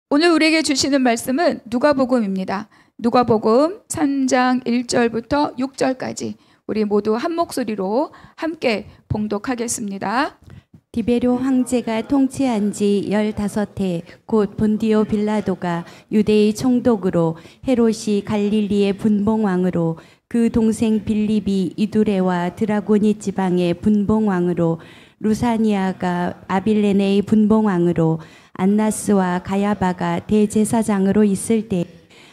오늘 우리에게 주시는 말씀은 누가복음입니다. 누가복음 3장 1절부터 6절까지 우리 모두 한 목소리로 함께 봉독하겠습니다. 디베료 황제가 통치한 지 15해 곧 본디오 빌라도가 유대의 총독으로 헤롯이 갈릴리의 분봉왕으로 그 동생 빌립이 이두레와 드라고니 지방의 분봉왕으로 루사니아가 아빌레네의 분봉왕으로 안나스와 가야바가 대제사장으로 있을 때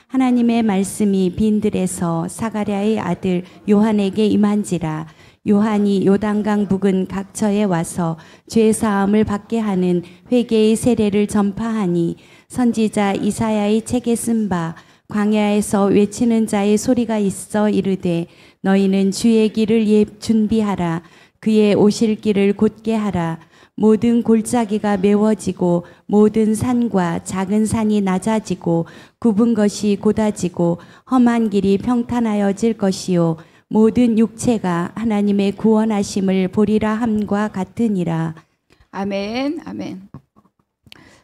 하나님의 말씀이 빈들에서 사가랴의 아들 요한에게 임한지라. 요한이 요단강 북은 각처에 와서 죄사함을 받게 하는 회개의 세례를 전파하니 선지자 이사야의 책에 쓴 바 광야에서 외치는 자의 소리가 있어 이르되 너희는 주의 길을 준비하라. 그의 오실 길을 곧게 하라. 모든 골짜기가 메워지고 모든 산과 작은 산이 낮아지고 굽은 것이 곧아지고 험한 길이 평탄하여질 것이요 모든 육체가 하나님의 구원하심을 보리라 함과 같으니라. 아멘, 아멘.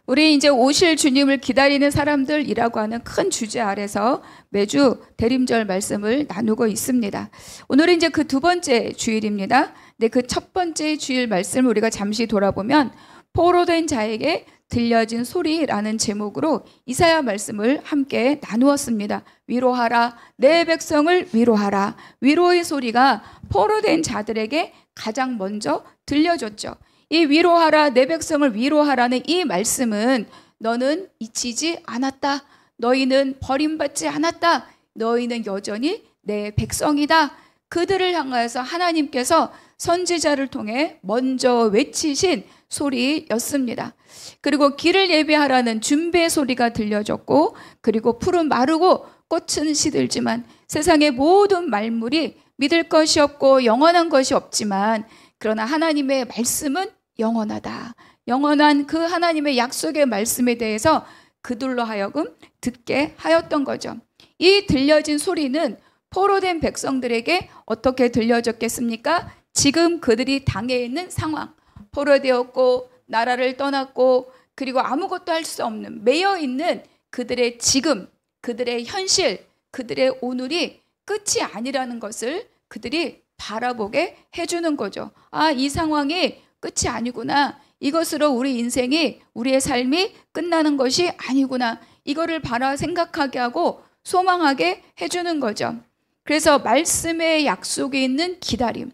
우리 이제 오실 주님을 기다리는 사람들이라고 하는 큰 주제 아래서 매주 대림절 말씀을 나누고 있습니다. 오늘은 이제 그 두 번째 주일입니다. 근데 그 첫 번째 주일 말씀을 우리가 잠시 돌아보면 포로된 자에게 들려진 소리라는 제목으로 이사야 말씀을 함께 나누었습니다. 위로하라, 내 백성을 위로하라. 위로의 소리가 포로된 자들에게 가장 먼저 들려졌죠. 이 위로하라, 내 백성을 위로하라는 이 말씀은 너는 잊히지 않았다. 너희는 버림받지 않았다. 너희는 여전히 내 백성이다. 그들을 향하여서 하나님께서 선지자를 통해 먼저 외치신 소리였습니다. 그리고 길을 예비하라는 준비의 소리가 들려졌고, 그리고 풀은 마르고 꽃은 시들지만 세상의 모든 말물이 믿을 것이 없고 영원한 것이 없지만 그러나 하나님의 말씀은 영원하다. 영원한 그 하나님의 약속의 말씀에 대해서 그들로 하여금 듣게 하였던 거죠. 이 들려진 소리는 포로된 백성들에게 어떻게 들려졌겠습니까? 지금 그들이 당해 있는 상황, 포로되었고 나라를 떠났고 그리고 아무것도 할 수 없는 매여 있는 그들의 지금, 그들의 현실, 그들의 오늘이 끝이 아니라는 것을 그들이 바라보게 해주는 거죠. 아, 이 상황이 끝이 아니구나. 이것으로 우리 인생이, 우리의 삶이 끝나는 것이 아니구나. 이거를 생각하게 하고 소망하게 해주는 거죠. 그래서 말씀의 약속이 있는 기다림,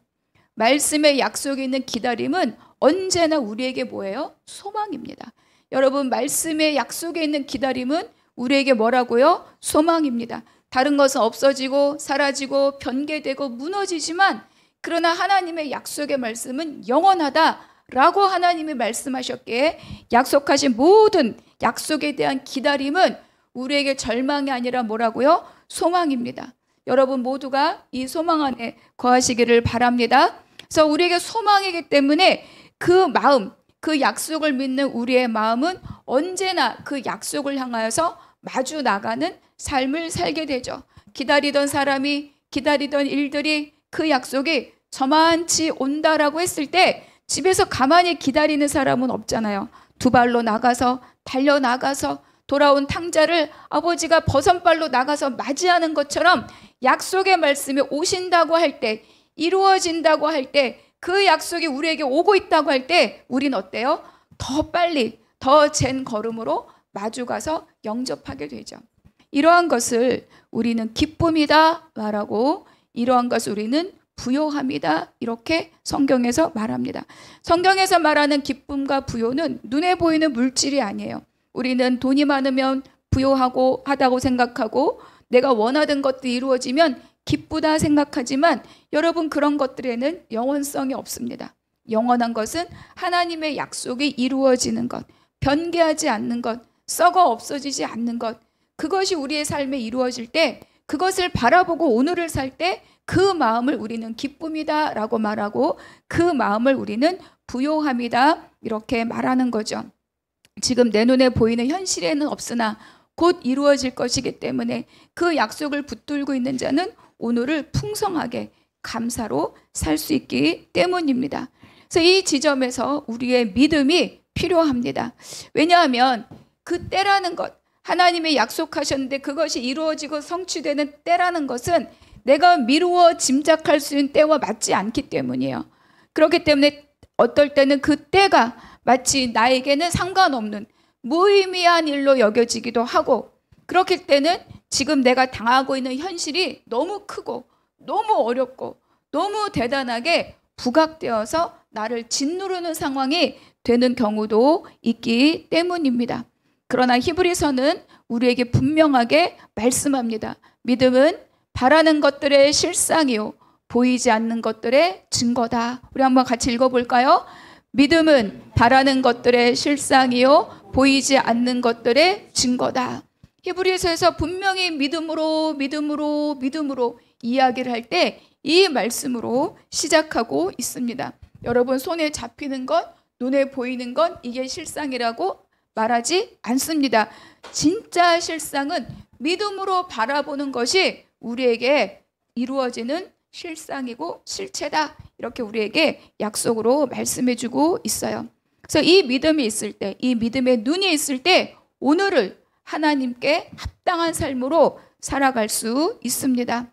말씀의 약속이 있는 기다림은 언제나 우리에게 뭐예요? 소망입니다. 여러분, 말씀의 약속에 있는 기다림은 우리에게 뭐라고요? 소망입니다. 다른 것은 없어지고 사라지고 변개되고 무너지지만 그러나 하나님의 약속의 말씀은 영원하다라고 하나님이 말씀하셨기에 약속하신 모든 약속에 대한 기다림은 우리에게 절망이 아니라 뭐라고요? 소망입니다. 여러분 모두가 이 소망 안에 거하시기를 바랍니다. 그래서 우리에게 소망이기 때문에 그 마음, 그 약속을 믿는 우리의 마음은 언제나 그 약속을 향하여서 마주 나가는 삶을 살게 되죠. 기다리던 사람이, 기다리던 일들이, 그 약속이 저만치 온다라고 했을 때 집에서 가만히 기다리는 사람은 없잖아요. 두 발로 나가서, 달려나가서 돌아온 탕자를 아버지가 버선발로 나가서 맞이하는 것처럼 약속의 말씀이 오신다고 할 때, 이루어진다고 할 때, 그 약속이 우리에게 오고 있다고 할 때 우린 어때요? 더 빨리, 더 젠 걸음으로 마주가서 영접하게 되죠. 이러한 것을 우리는 기쁨이다 말하고, 이러한 것을 우리는 부요함이다 이렇게 성경에서 말합니다. 성경에서 말하는 기쁨과 부요는 눈에 보이는 물질이 아니에요. 우리는 돈이 많으면 부요하고 하다고 생각하고 내가 원하던 것들이 이루어지면 기쁘다 생각하지만 여러분, 그런 것들에는 영원성이 없습니다. 영원한 것은 하나님의 약속이 이루어지는 것, 변개하지 않는 것, 썩어 없어지지 않는 것, 그것이 우리의 삶에 이루어질 때, 그것을 바라보고 오늘을 살 때 그 마음을 우리는 기쁨이다 라고 말하고, 그 마음을 우리는 부요함이다 이렇게 말하는 거죠. 지금 내 눈에 보이는 현실에는 없으나 곧 이루어질 것이기 때문에 그 약속을 붙들고 있는 자는 오늘을 풍성하게 감사로 살 수 있기 때문입니다. 그래서 이 지점에서 우리의 믿음이 필요합니다. 왜냐하면 그 때라는 것, 하나님이 약속하셨는데 그것이 이루어지고 성취되는 때라는 것은 내가 미루어 짐작할 수 있는 때와 맞지 않기 때문이에요. 그렇기 때문에 어떨 때는 그 때가 마치 나에게는 상관없는 무의미한 일로 여겨지기도 하고, 그렇기 때는 지금 내가 당하고 있는 현실이 너무 크고 너무 어렵고 너무 대단하게 부각되어서 나를 짓누르는 상황이 되는 경우도 있기 때문입니다. 그러나 히브리서는 우리에게 분명하게 말씀합니다. 믿음은 바라는 것들의 실상이요 보이지 않는 것들의 증거다. 우리 한번 같이 읽어볼까요? 믿음은 바라는 것들의 실상이요 보이지 않는 것들의 증거다. 히브리서에서 분명히 믿음으로 이야기를 할 때 이 말씀으로 시작하고 있습니다. 여러분, 손에 잡히는 것, 눈에 보이는 것, 이게 실상이라고 말하지 않습니다. 진짜 실상은 믿음으로 바라보는 것이 우리에게 이루어지는 실상이고 실체다. 이렇게 우리에게 약속으로 말씀해주고 있어요. 그래서 이 믿음이 있을 때, 이 믿음의 눈이 있을 때 오늘을 하나님께 합당한 삶으로 살아갈 수 있습니다.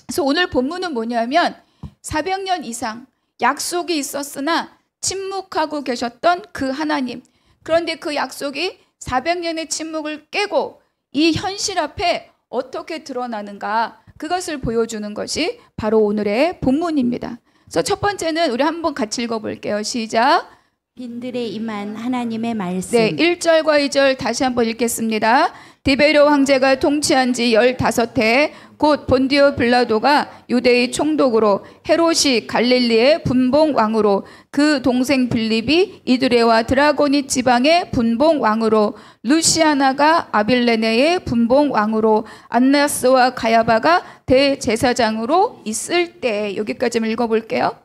그래서 오늘 본문은 뭐냐면 400년 이상 약속이 있었으나 침묵하고 계셨던 그 하나님, 그런데 그 약속이 400년의 침묵을 깨고 이 현실 앞에 어떻게 드러나는가, 그것을 보여주는 것이 바로 오늘의 본문입니다. 그래서 첫 번째는 우리 한번 같이 읽어볼게요. 시작. 빈들에 임한 하나님의 말씀. 네, 1절과 2절 다시 한번 읽겠습니다. 디베료 황제가 통치한 지 15해 곧 본디오 빌라도가 유대의 총독으로, 헤롯이 갈릴리의 분봉 왕으로, 그 동생 빌립이 이두레와 드라고니 지방의 분봉 왕으로, 루시아나가 아빌레네의 분봉 왕으로, 안나스와 가야바가 대제사장으로 있을 때. 여기까지 읽어볼게요.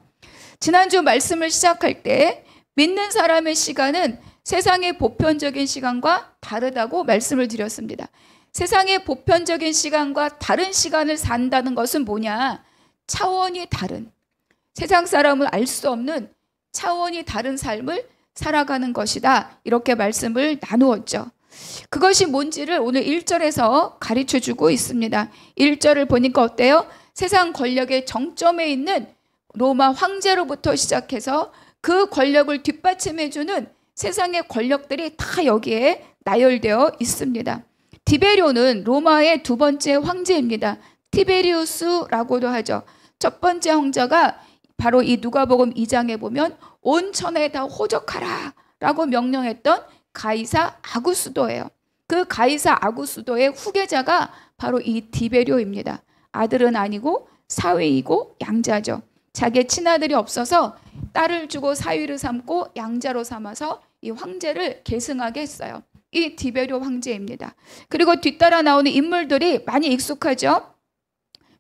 지난주 말씀을 시작할 때 믿는 사람의 시간은 세상의 보편적인 시간과 다르다고 말씀을 드렸습니다. 세상의 보편적인 시간과 다른 시간을 산다는 것은 뭐냐? 차원이 다른, 세상 사람은 알 수 없는 차원이 다른 삶을 살아가는 것이다. 이렇게 말씀을 나누었죠. 그것이 뭔지를 오늘 1절에서 가르쳐주고 있습니다. 1절을 보니까 어때요? 세상 권력의 정점에 있는 로마 황제로부터 시작해서 그 권력을 뒷받침해주는 세상의 권력들이 다 여기에 나열되어 있습니다. 디베료는 로마의 두 번째 황제입니다. 티베리우스라고도 하죠. 첫 번째 황제가 바로 이 누가복음 2장에 보면 온 천하에 다 호적하라 라고 명령했던 가이사 아구스도예요. 그 가이사 아구스도의 후계자가 바로 이 디베료입니다. 아들은 아니고 사위이고 양자죠. 자기의 친아들이 없어서 딸을 주고 사위를 삼고 양자로 삼아서 이 황제를 계승하게 했어요. 이 디베료 황제입니다. 그리고 뒤따라 나오는 인물들이 많이 익숙하죠.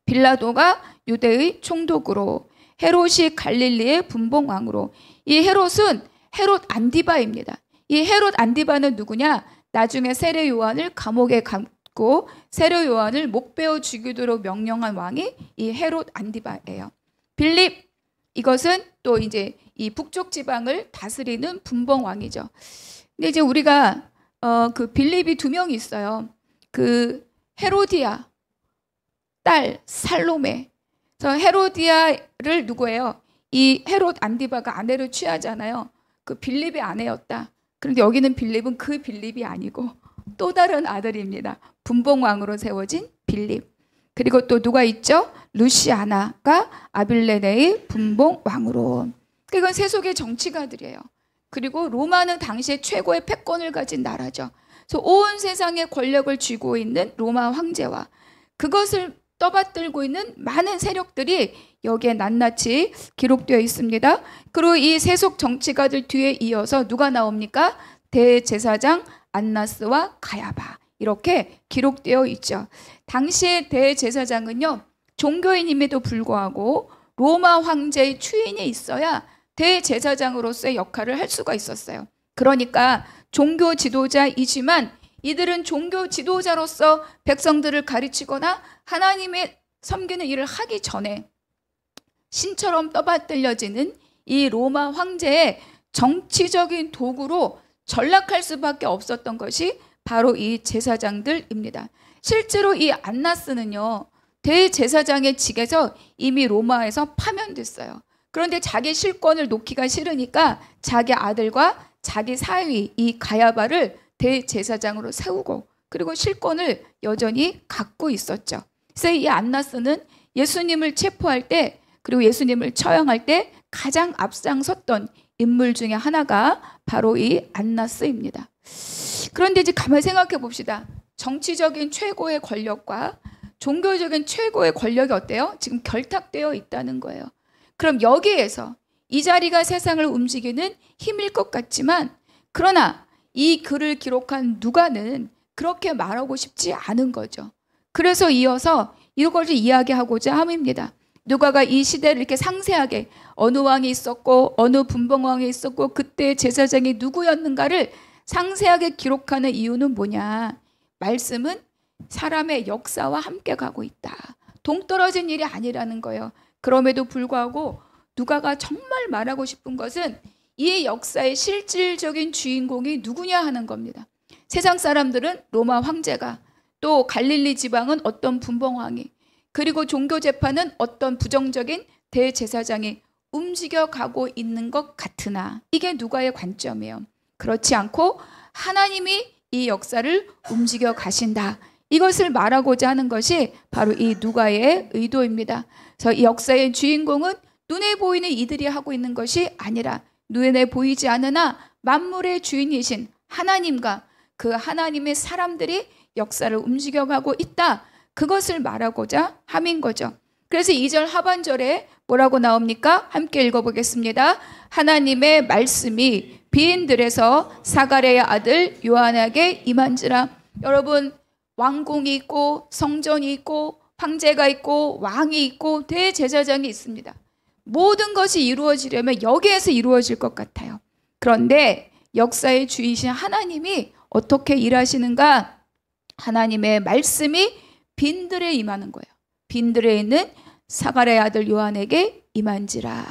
빌라도가 유대의 총독으로, 헤롯이 갈릴리의 분봉 왕으로. 이 헤롯은 헤롯 안디바입니다. 이 헤롯 안디바는 누구냐? 나중에 세례 요한을 감옥에 감고 세례 요한을 목베어 죽이도록 명령한 왕이 이 헤롯 안디바예요. 빌립, 이것은 또 이제 이 북쪽 지방을 다스리는 분봉 왕이죠. 근데 이제 우리가 그 빌립이 두 명이 있어요. 그 헤로디아 딸 살로메. 그래서 헤로디아를 누구예요? 이 헤롯 안디바가 아내를 취하잖아요. 그 빌립의 아내였다. 그런데 여기는 빌립은 그 빌립이 아니고 또 다른 아들입니다. 분봉 왕으로 세워진 빌립. 그리고 또 누가 있죠? 루시아나가 아빌레네의 분봉 왕으로. 이건 세속의 정치가들이에요. 그리고 로마는 당시에 최고의 패권을 가진 나라죠. 그래서 온 세상의 권력을 쥐고 있는 로마 황제와 그것을 떠받들고 있는 많은 세력들이 여기에 낱낱이 기록되어 있습니다. 그리고 이 세속 정치가들 뒤에 이어서 누가 나옵니까? 대제사장 안나스와 가야바. 이렇게 기록되어 있죠. 당시의 대제사장은요, 종교인임에도 불구하고 로마 황제의 추인이 있어야 대제사장으로서의 역할을 할 수가 있었어요. 그러니까 종교 지도자이지만 이들은 종교 지도자로서 백성들을 가르치거나 하나님의 섬기는 일을 하기 전에 신처럼 떠받들려지는 이 로마 황제의 정치적인 도구로 전락할 수밖에 없었던 것이 바로 이 제사장들입니다. 실제로 이 안나스는요, 대제사장의 직에서 이미 로마에서 파면됐어요. 그런데 자기 실권을 놓기가 싫으니까 자기 아들과 자기 사위 이 가야바를 대제사장으로 세우고 그리고 실권을 여전히 갖고 있었죠. 그래서 이 안나스는 예수님을 체포할 때 그리고 예수님을 처형할 때 가장 앞장섰던 인물 중에 하나가 바로 이 안나스입니다. 그런데 이제 가만히 생각해 봅시다. 정치적인 최고의 권력과 종교적인 최고의 권력이 어때요? 지금 결탁되어 있다는 거예요. 그럼 여기에서 이 자리가 세상을 움직이는 힘일 것 같지만 그러나 이 글을 기록한 누가는 그렇게 말하고 싶지 않은 거죠. 그래서 이어서 이것을 이야기하고자 함입니다. 누가가 이 시대를 이렇게 상세하게 어느 왕이 있었고 어느 분봉왕이 있었고 그때 제사장이 누구였는가를 상세하게 기록하는 이유는 뭐냐? 말씀은 사람의 역사와 함께 가고 있다. 동떨어진 일이 아니라는 거예요. 그럼에도 불구하고 누가가 정말 말하고 싶은 것은 이 역사의 실질적인 주인공이 누구냐 하는 겁니다. 세상 사람들은 로마 황제가, 또 갈릴리 지방은 어떤 분봉왕이, 그리고 종교재판은 어떤 부정적인 대제사장이 움직여가고 있는 것 같으나 이게 누가의 관점이에요. 그렇지 않고 하나님이 이 역사를 움직여 가신다. 이것을 말하고자 하는 것이 바로 이 누가의 의도입니다. 그래서 이 역사의 주인공은 눈에 보이는 이들이 하고 있는 것이 아니라 눈에 보이지 않으나 만물의 주인이신 하나님과 그 하나님의 사람들이 역사를 움직여가고 있다. 그것을 말하고자 함인 거죠. 그래서 2절 하반절에 뭐라고 나옵니까? 함께 읽어보겠습니다. 하나님의 말씀이 비인들에서 사가랴의 아들 요한에게 임한지라. 여러분, 왕궁이 있고 성전이 있고 황제가 있고 왕이 있고 대제사장이 있습니다. 모든 것이 이루어지려면 여기에서 이루어질 것 같아요. 그런데 역사의 주이신 하나님이 어떻게 일하시는가? 하나님의 말씀이 빈들에 임하는 거예요. 빈들에 있는 사가랴의 아들 요한에게 임한지라.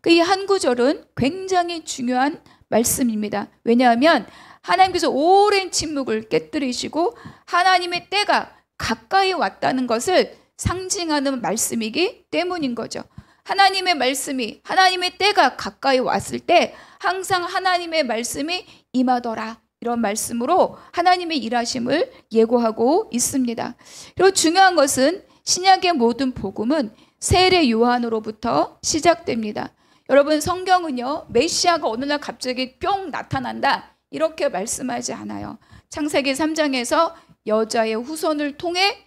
이 한 구절은 굉장히 중요한 말씀입니다. 왜냐하면 하나님께서 오랜 침묵을 깨뜨리시고 하나님의 때가 가까이 왔다는 것을 상징하는 말씀이기 때문인 거죠. 하나님의 말씀이, 하나님의 때가 가까이 왔을 때 항상 하나님의 말씀이 임하더라. 이런 말씀으로 하나님의 일하심을 예고하고 있습니다. 그리고 중요한 것은 신약의 모든 복음은 세례 요한으로부터 시작됩니다. 여러분, 성경은요, 메시아가 어느 날 갑자기 뿅 나타난다 이렇게 말씀하지 않아요. 창세기 3장에서 여자의 후손을 통해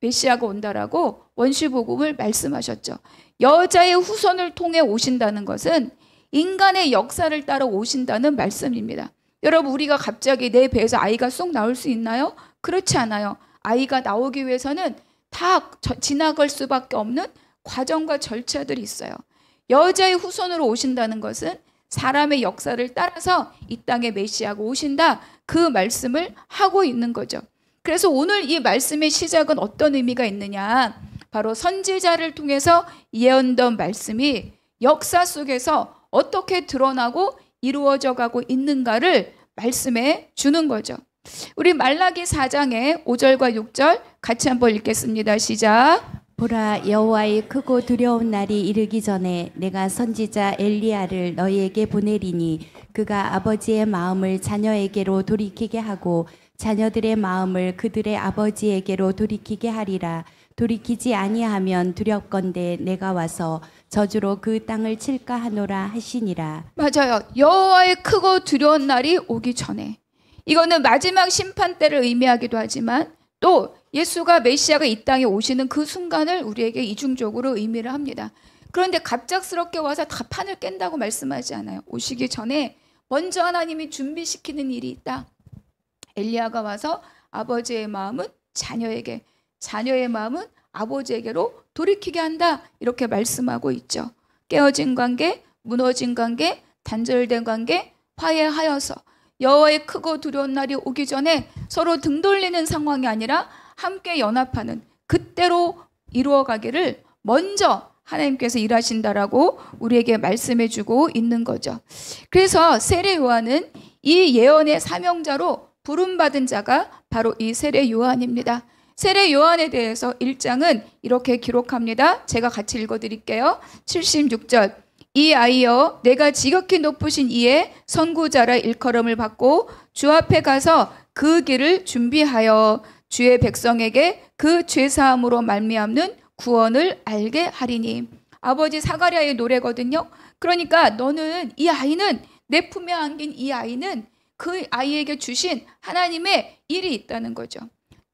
메시아가 온다라고 원시복음을 말씀하셨죠. 여자의 후손을 통해 오신다는 것은 인간의 역사를 따라 오신다는 말씀입니다. 여러분, 우리가 갑자기 내 배에서 아이가 쏙 나올 수 있나요? 그렇지 않아요. 아이가 나오기 위해서는 다 지나갈 수밖에 없는 과정과 절차들이 있어요. 여자의 후손으로 오신다는 것은 사람의 역사를 따라서 이 땅에 메시아가 오신다. 그 말씀을 하고 있는 거죠. 그래서 오늘 이 말씀의 시작은 어떤 의미가 있느냐? 바로 선지자를 통해서 예언된 말씀이 역사 속에서 어떻게 드러나고 이루어져 가고 있는가를 말씀해 주는 거죠. 우리 말라기 4장의 5절과 6절 같이 한번 읽겠습니다. 시작. 보라, 여호와의 크고 두려운 날이 이르기 전에 내가 선지자 엘리야를 너희에게 보내리니 그가 아버지의 마음을 자녀에게로 돌이키게 하고 자녀들의 마음을 그들의 아버지에게로 돌이키게 하리라. 돌이키지 아니하면 두렵건대 내가 와서 저주로 그 땅을 칠까 하노라 하시니라. 맞아요. 여호와의 크고 두려운 날이 오기 전에. 이거는 마지막 심판 때를 의미하기도 하지만 또 예수가 메시아가 이 땅에 오시는 그 순간을 우리에게 이중적으로 의미를 합니다. 그런데 갑작스럽게 와서 다 판을 깬다고 말씀하지 않아요. 오시기 전에 먼저 하나님이 준비시키는 일이 있다. 엘리야가 와서 아버지의 마음은 자녀에게, 자녀의 마음은 아버지에게로 돌이키게 한다. 이렇게 말씀하고 있죠. 깨어진 관계, 무너진 관계, 단절된 관계, 화해하여서 여호와의 크고 두려운 날이 오기 전에 서로 등 돌리는 상황이 아니라 함께 연합하는 그때로 이루어가기를 먼저 하나님께서 일하신다라고 우리에게 말씀해 주고 있는 거죠. 그래서 세례 요한은 이 예언의 사명자로 부름받은 자가 바로 이 세례 요한입니다. 세례 요한에 대해서 1장은 이렇게 기록합니다. 제가 같이 읽어드릴게요. 76절. 이 아이여 내가 지극히 높으신 이의 선구자라 일컬음을 받고 주 앞에 가서 그 길을 준비하여 주의 백성에게 그 죄사함으로 말미암는 구원을 알게 하리니. 아버지 사가랴의 노래거든요. 그러니까 너는 이 아이는 내 품에 안긴 이 아이는 그 아이에게 주신 하나님의 일이 있다는 거죠.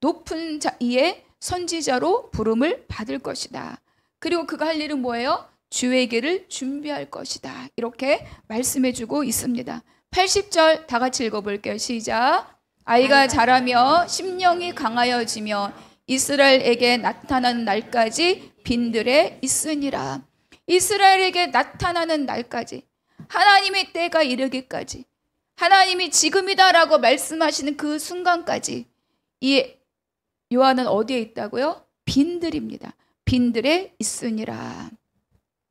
높은 이의 선지자로 부름을 받을 것이다. 그리고 그가 할 일은 뭐예요? 주의 길을 준비할 것이다. 이렇게 말씀해 주고 있습니다. 80절 다 같이 읽어볼게요. 시작. 아이가 자라며 심령이 강하여지며 이스라엘에게 나타나는 날까지 빈들에 있으니라. 이스라엘에게 나타나는 날까지, 하나님의 때가 이르기까지, 하나님이 지금이다라고 말씀하시는 그 순간까지 이 요한은 어디에 있다고요? 빈들입니다. 빈들에 있으니라.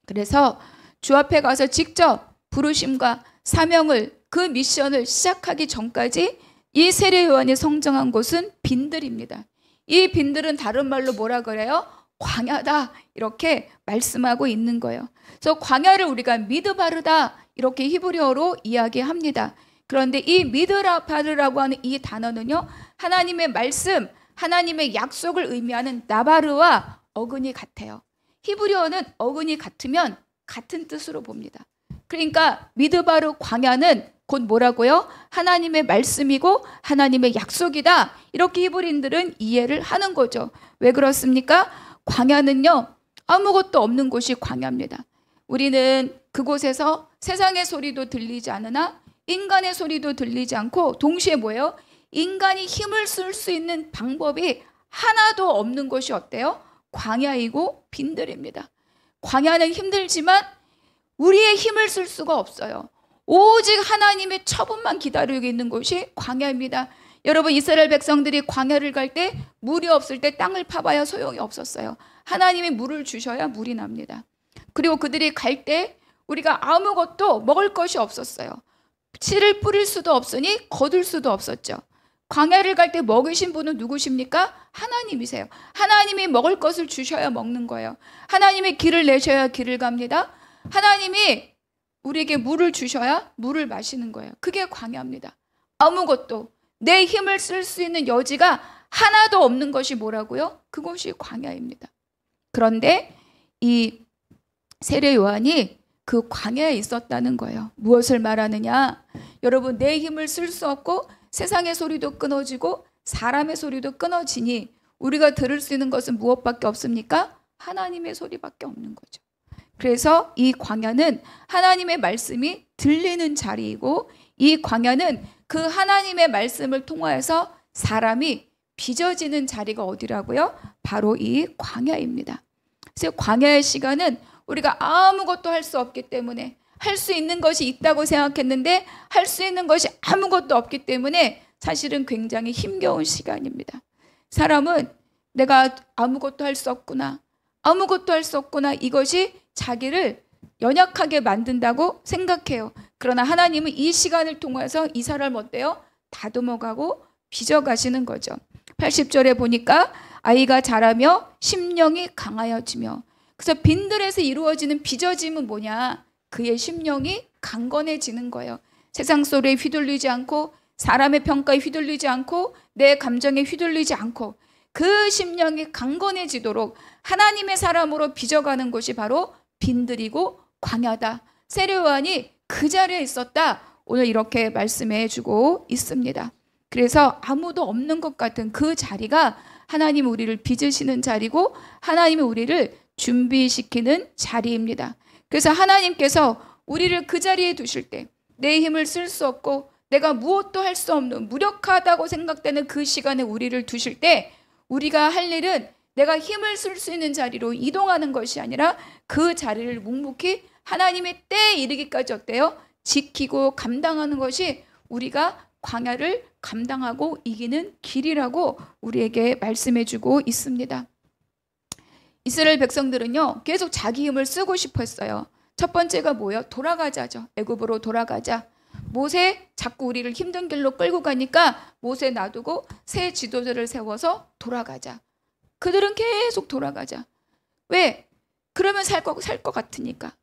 그래서 주 앞에 가서 직접 부르심과 사명을, 그 미션을 시작하기 전까지 이 세례 요한이 성장한 곳은 빈들입니다. 이 빈들은 다른 말로 뭐라 그래요? 광야다, 이렇게 말씀하고 있는 거예요. 그래서 광야를 우리가 미드바르다 이렇게 히브리어로 이야기합니다. 그런데 이 미드바르라고 하는 이 단어는요, 하나님의 말씀, 하나님의 약속을 의미하는 나바르와 어근이 같아요. 히브리어는 어근이 같으면 같은 뜻으로 봅니다. 그러니까 미드바르 광야는 곧 뭐라고요? 하나님의 말씀이고 하나님의 약속이다. 이렇게 히브리인들은 이해를 하는 거죠. 왜 그렇습니까? 광야는요, 아무것도 없는 곳이 광야입니다. 우리는 그곳에서 세상의 소리도 들리지 않으나 인간의 소리도 들리지 않고 동시에 뭐예요? 인간이 힘을 쓸 수 있는 방법이 하나도 없는 곳이 어때요? 광야이고 빈들입니다. 광야는 힘들지만 우리의 힘을 쓸 수가 없어요. 오직 하나님의 처분만 기다리고 있는 곳이 광야입니다. 여러분, 이스라엘 백성들이 광야를 갈 때 물이 없을 때 땅을 파봐야 소용이 없었어요. 하나님이 물을 주셔야 물이 납니다. 그리고 그들이 갈 때 우리가 아무것도 먹을 것이 없었어요. 씨를 뿌릴 수도 없으니 거둘 수도 없었죠. 광야를 갈 때 먹이신 분은 누구십니까? 하나님이세요. 하나님이 먹을 것을 주셔야 먹는 거예요. 하나님이 길을 내셔야 길을 갑니다. 하나님이 우리에게 물을 주셔야 물을 마시는 거예요. 그게 광야입니다. 아무것도 내 힘을 쓸 수 있는 여지가 하나도 없는 것이 뭐라고요? 그것이 광야입니다. 그런데 이 세례 요한이 그 광야에 있었다는 거예요. 무엇을 말하느냐? 여러분, 내 힘을 쓸 수 없고 세상의 소리도 끊어지고 사람의 소리도 끊어지니 우리가 들을 수 있는 것은 무엇밖에 없습니까? 하나님의 소리밖에 없는 거죠. 그래서 이 광야는 하나님의 말씀이 들리는 자리이고, 이 광야는 그 하나님의 말씀을 통하여서 사람이 빚어지는 자리가 어디라고요? 바로 이 광야입니다. 그래서 광야의 시간은 우리가 아무것도 할 수 없기 때문에, 할 수 있는 것이 있다고 생각했는데 할 수 있는 것이 아무것도 없기 때문에 사실은 굉장히 힘겨운 시간입니다. 사람은 내가 아무것도 할 수 없구나, 아무것도 할 수 없구나, 이것이 자기를 연약하게 만든다고 생각해요. 그러나 하나님은 이 시간을 통해서 이 사람을 어때요? 다듬어가고 빚어가시는 거죠. 80절에 보니까 아이가 자라며 심령이 강하여지며, 그래서 빈들에서 이루어지는 빚어짐은 뭐냐? 그의 심령이 강건해지는 거예요. 세상 소리에 휘둘리지 않고 사람의 평가에 휘둘리지 않고 내 감정에 휘둘리지 않고 그 심령이 강건해지도록 하나님의 사람으로 빚어가는 곳이 바로 빈들이고 광야다. 세례 요한이 그 자리에 있었다. 오늘 이렇게 말씀해 주고 있습니다. 그래서 아무도 없는 것 같은 그 자리가 하나님이 우리를 빚으시는 자리고 하나님이 우리를 준비시키는 자리입니다. 그래서 하나님께서 우리를 그 자리에 두실 때 내 힘을 쓸 수 없고 내가 무엇도 할 수 없는 무력하다고 생각되는 그 시간에 우리를 두실 때 우리가 할 일은 내가 힘을 쓸 수 있는 자리로 이동하는 것이 아니라 그 자리를 묵묵히 하나님의 때에 이르기까지 어때요? 지키고 감당하는 것이 우리가 광야를 감당하고 이기는 길이라고 우리에게 말씀해 주고 있습니다. 이스라엘 백성들은요, 계속 자기 힘을 쓰고 싶어 했어요. 첫 번째가 뭐예요? 돌아가자죠. 애굽으로 돌아가자. 모세 자꾸 우리를 힘든 길로 끌고 가니까 모세 놔두고 새 지도자를 세워서 돌아가자. 그들은 계속 돌아가자. 왜? 그러면 살 것 같으니까.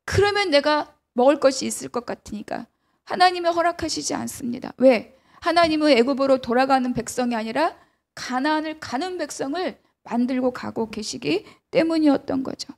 그러면 내가 먹을 것이 있을 것 같으니까. 하나님이 허락하시지 않습니다. 왜? 하나님은 애굽으로 돌아가는 백성이 아니라 가나안을 가는 백성을 만들고 가고 계시기 때문이었던 거죠.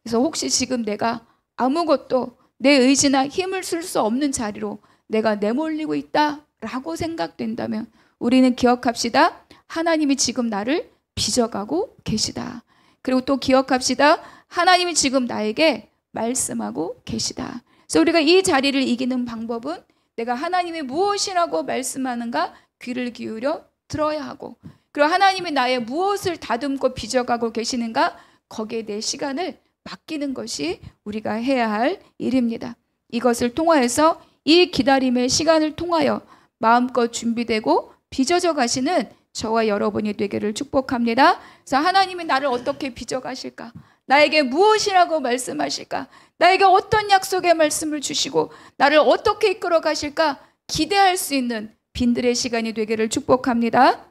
그래서 혹시 지금 내가 아무것도 내 의지나 힘을 쓸 수 없는 자리로 내가 내몰리고 있다라고 생각된다면 우리는 기억합시다. 하나님이 지금 나를 빚어가고 계시다. 그리고 또 기억합시다. 하나님이 지금 나에게 말씀하고 계시다. 그래서 우리가 이 자리를 이기는 방법은 내가 하나님이 무엇이라고 말씀하는가 귀를 기울여 들어야 하고, 그리고 하나님이 나의 무엇을 다듬고 빚어가고 계시는가 거기에 내 시간을 맡기는 것이 우리가 해야 할 일입니다. 이것을 통하여서 이 기다림의 시간을 통하여 마음껏 준비되고 빚어져 가시는 저와 여러분이 되기를 축복합니다. 그래서 하나님이 나를 어떻게 빚어 가실까? 나에게 무엇이라고 말씀하실까? 나에게 어떤 약속의 말씀을 주시고 나를 어떻게 이끌어 가실까? 기대할 수 있는 빈들의 시간이 되기를 축복합니다.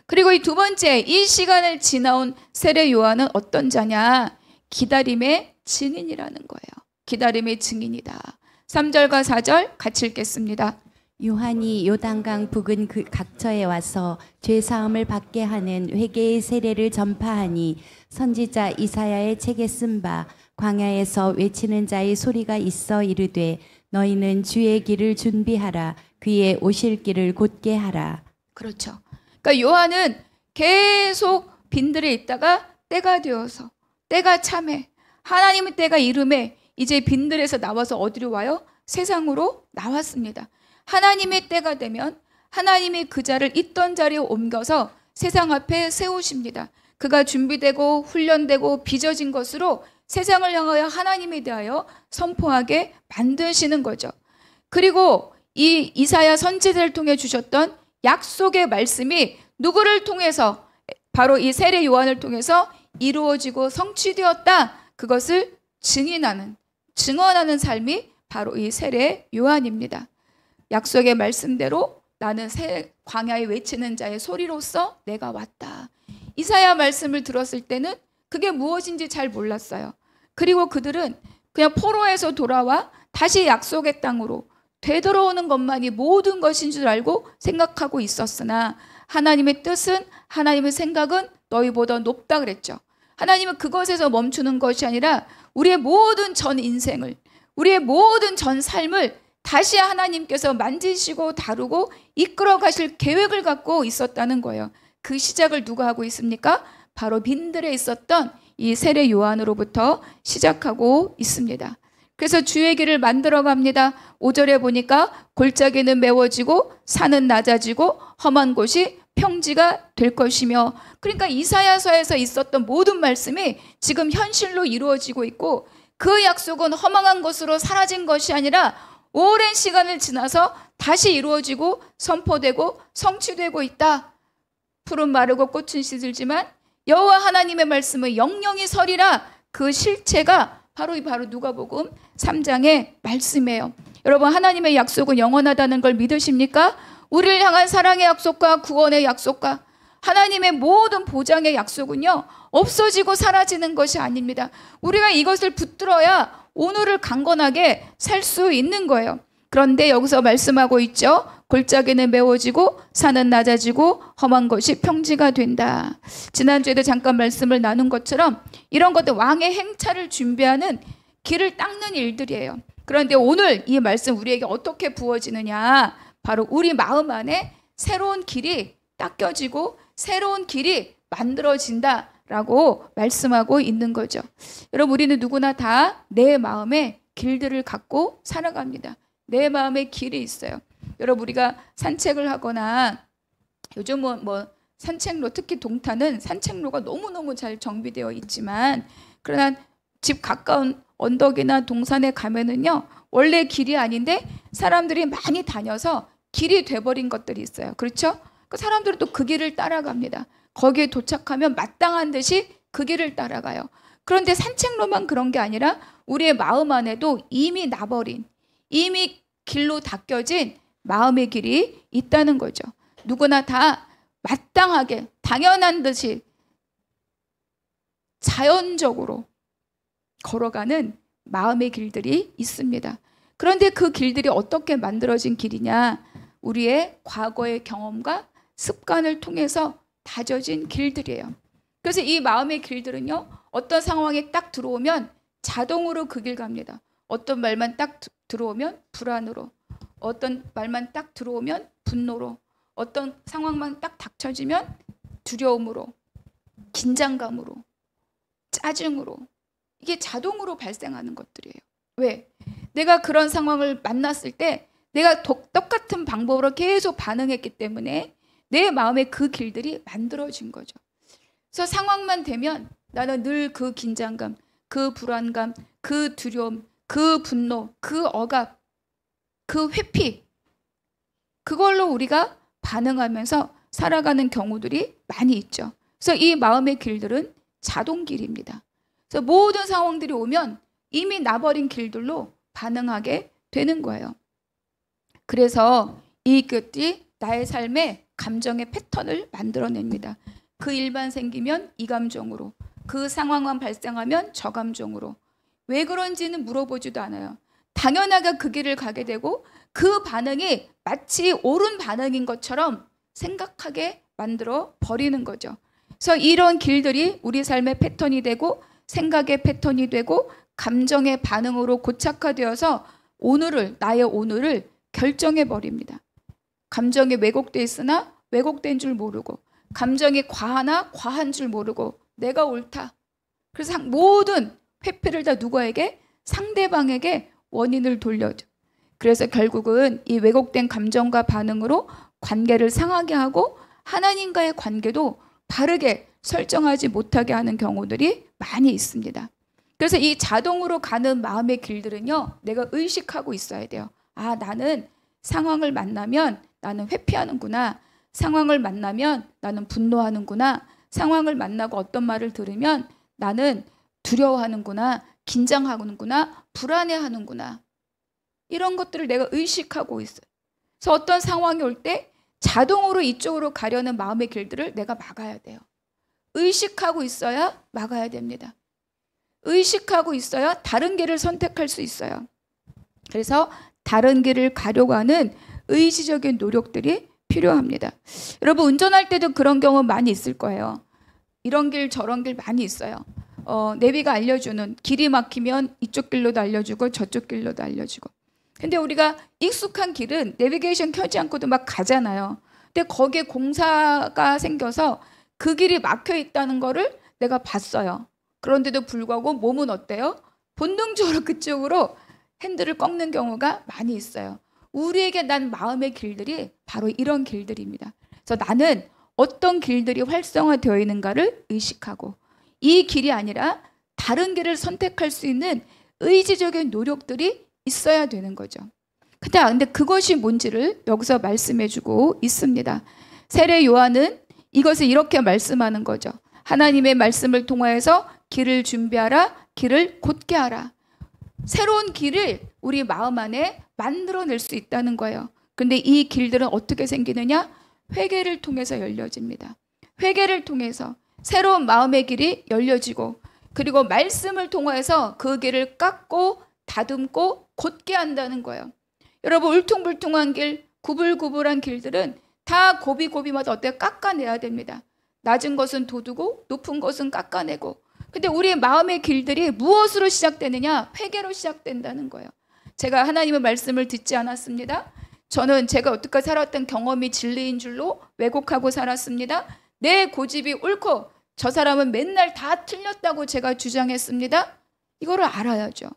그리고 이 두 번째, 이 시간을 지나온 세례 요한은 어떤 자냐? 기다림의 증인이라는 거예요. 기다림의 증인이다. 3절과 4절 같이 읽겠습니다. 요한이 요단강 북은 그 각처에 와서 죄 사함을 받게 하는 회개의 세례를 전파하니 선지자 이사야의 책에 쓴 바 광야에서 외치는 자의 소리가 있어 이르되 너희는 주의 길을 준비하라 그의 오실 길을 곧게 하라. 그렇죠. 그러니까 요한은 계속 빈들에 있다가 때가 되어서, 때가 참해, 하나님의 때가 이름에 이제 빈들에서 나와서 어디로 와요? 세상으로 나왔습니다. 하나님의 때가 되면 하나님이 그 자를 있던 자리에 옮겨서 세상 앞에 세우십니다. 그가 준비되고 훈련되고 빚어진 것으로 세상을 향하여 하나님에 대하여 선포하게 만드시는 거죠. 그리고 이 이사야 선지자를 통해 주셨던 약속의 말씀이 누구를 통해서, 바로 이 세례 요한을 통해서 이루어지고 성취되었다. 그것을 증언하는 삶이 바로 이 세례 요한입니다. 약속의 말씀대로 나는 광야에 외치는 자의 소리로서 내가 왔다. 이사야 말씀을 들었을 때는 그게 무엇인지 잘 몰랐어요. 그리고 그들은 그냥 포로에서 돌아와 다시 약속의 땅으로 되돌아오는 것만이 모든 것인 줄 알고 생각하고 있었으나 하나님의 뜻은, 하나님의 생각은 너희보다 높다 그랬죠. 하나님은 그것에서 멈추는 것이 아니라 우리의 모든 전 인생을, 우리의 모든 전 삶을 다시 하나님께서 만지시고 다루고 이끌어 가실 계획을 갖고 있었다는 거예요. 그 시작을 누가 하고 있습니까? 바로 빈들에 있었던 이 세례 요한으로부터 시작하고 있습니다. 그래서 주의 길을 만들어 갑니다. 5절에 보니까 골짜기는 메워지고 산은 낮아지고 험한 곳이 평지가 될 것이며, 그러니까 이사야서에서 있었던 모든 말씀이 지금 현실로 이루어지고 있고 그 약속은 허망한 것으로 사라진 것이 아니라 오랜 시간을 지나서 다시 이루어지고 선포되고 성취되고 있다. 풀은 마르고 꽃은 시들지만 여호와 하나님의 말씀은 영영이 서리라. 그 실체가 바로 누가복음 3장의 말씀이에요. 여러분, 하나님의 약속은 영원하다는 걸 믿으십니까? 우리를 향한 사랑의 약속과 구원의 약속과 하나님의 모든 보장의 약속은요, 없어지고 사라지는 것이 아닙니다. 우리가 이것을 붙들어야 오늘을 강건하게 살 수 있는 거예요. 그런데 여기서 말씀하고 있죠. 골짜기는 메워지고 산은 낮아지고 험한 것이 평지가 된다. 지난주에도 잠깐 말씀을 나눈 것처럼 이런 것들 왕의 행차를 준비하는 길을 닦는 일들이에요. 그런데 오늘 이 말씀 우리에게 어떻게 부어지느냐? 바로 우리 마음 안에 새로운 길이 닦여지고 새로운 길이 만들어진다라고 말씀하고 있는 거죠. 여러분, 우리는 누구나 다 내 마음에 길들을 갖고 살아갑니다. 내 마음에 길이 있어요. 여러분, 우리가 산책을 하거나 요즘은 뭐 산책로, 특히 동탄은 산책로가 너무너무 잘 정비되어 있지만, 그러나 집 가까운 언덕이나 동산에 가면은요, 원래 길이 아닌데 사람들이 많이 다녀서 길이 돼버린 것들이 있어요. 그렇죠? 그 사람들은 또 그 길을 따라갑니다. 거기에 도착하면 마땅한 듯이 그 길을 따라가요. 그런데 산책로만 그런 게 아니라 우리의 마음 안에도 이미 나버린, 이미 길로 닦여진 마음의 길이 있다는 거죠. 누구나 다 마땅하게 당연한 듯이 자연적으로 걸어가는 마음의 길들이 있습니다. 그런데 그 길들이 어떻게 만들어진 길이냐? 우리의 과거의 경험과 습관을 통해서 다져진 길들이에요. 그래서 이 마음의 길들은요, 어떤 상황에 딱 들어오면 자동으로 그 길 갑니다. 어떤 말만 딱 들어오면 불안으로, 어떤 말만 딱 들어오면 분노로, 어떤 상황만 딱 닥쳐지면 두려움으로, 긴장감으로, 짜증으로, 이게 자동으로 발생하는 것들이에요. 왜? 내가 그런 상황을 만났을 때 내가 똑같은 방법으로 계속 반응했기 때문에 내 마음에 그 길들이 만들어진 거죠. 그래서 상황만 되면 나는 늘 그 긴장감, 그 불안감, 그 두려움, 그 분노, 그 억압, 그 회피, 그걸로 우리가 반응하면서 살아가는 경우들이 많이 있죠. 그래서 이 마음의 길들은 자동길입니다. 그래서 모든 상황들이 오면 이미 나버린 길들로 반응하게 되는 거예요. 그래서 이 것이 나의 삶에 감정의 패턴을 만들어냅니다. 그 일만 생기면 이 감정으로, 그 상황만 발생하면 저 감정으로. 왜 그런지는 물어보지도 않아요. 당연하게 그 길을 가게 되고 그 반응이 마치 옳은 반응인 것처럼 생각하게 만들어 버리는 거죠. 그래서 이런 길들이 우리 삶의 패턴이 되고 생각의 패턴이 되고 감정의 반응으로 고착화되어서 나의 오늘을 결정해 버립니다. 감정이 왜곡돼 있으나 왜곡된 줄 모르고, 감정이 과하나 과한 줄 모르고 내가 옳다. 그래서 모든 회피를 다 누구에게? 상대방에게 원인을 돌려줘. 그래서 결국은 이 왜곡된 감정과 반응으로 관계를 상하게 하고 하나님과의 관계도 바르게 설정하지 못하게 하는 경우들이 많이 있습니다. 그래서 이 자동으로 가는 마음의 길들은요, 내가 의식하고 있어야 돼요. 아, 나는 상황을 만나면 나는 회피하는구나. 상황을 만나면 나는 분노하는구나. 상황을 만나고 어떤 말을 들으면 나는 두려워하는구나. 긴장하는구나. 불안해하는구나. 이런 것들을 내가 의식하고 있어요. 그래서 어떤 상황이 올 때 자동으로 이쪽으로 가려는 마음의 길들을 내가 막아야 돼요. 의식하고 있어야 막아야 됩니다. 의식하고 있어야 다른 길을 선택할 수 있어요. 그래서 다른 길을 가려고 하는 의지적인 노력들이 필요합니다. 여러분, 운전할 때도 그런 경우 많이 있을 거예요. 이런 길 저런 길 많이 있어요. 내비가 알려주는, 길이 막히면 이쪽 길로도 알려주고 저쪽 길로도 알려주고. 근데 우리가 익숙한 길은 내비게이션 켜지 않고도 막 가잖아요. 근데 거기에 공사가 생겨서 그 길이 막혀 있다는 거를 내가 봤어요. 그런데도 불구하고 몸은 어때요? 본능적으로 그쪽으로 핸들을 꺾는 경우가 많이 있어요. 우리에게 난 마음의 길들이 바로 이런 길들입니다. 그래서 나는 어떤 길들이 활성화되어 있는가를 의식하고, 이 길이 아니라 다른 길을 선택할 수 있는 의지적인 노력들이 있어야 되는 거죠. 근데 그것이 뭔지를 여기서 말씀해주고 있습니다. 세례 요한은 이것을 이렇게 말씀하는 거죠. 하나님의 말씀을 통하여서 길을 준비하라, 길을 곧게 하라. 새로운 길을 우리 마음 안에 만들어낼 수 있다는 거예요. 근데 이 길들은 어떻게 생기느냐? 회개를 통해서 열려집니다. 회개를 통해서 새로운 마음의 길이 열려지고, 그리고 말씀을 통해서 그 길을 깎고 다듬고 곧게 한다는 거예요. 여러분, 울퉁불퉁한 길, 구불구불한 길들은 다 고비고비마다 어때요? 깎아내야 됩니다. 낮은 것은 돋우고 높은 것은 깎아내고. 근데 우리의 마음의 길들이 무엇으로 시작되느냐? 회개로 시작된다는 거예요. 제가 하나님의 말씀을 듣지 않았습니다. 저는 제가 여태까지 살았던 경험이 진리인 줄로 왜곡하고 살았습니다. 내 고집이 옳고 저 사람은 맨날 다 틀렸다고 제가 주장했습니다. 이거를 알아야죠.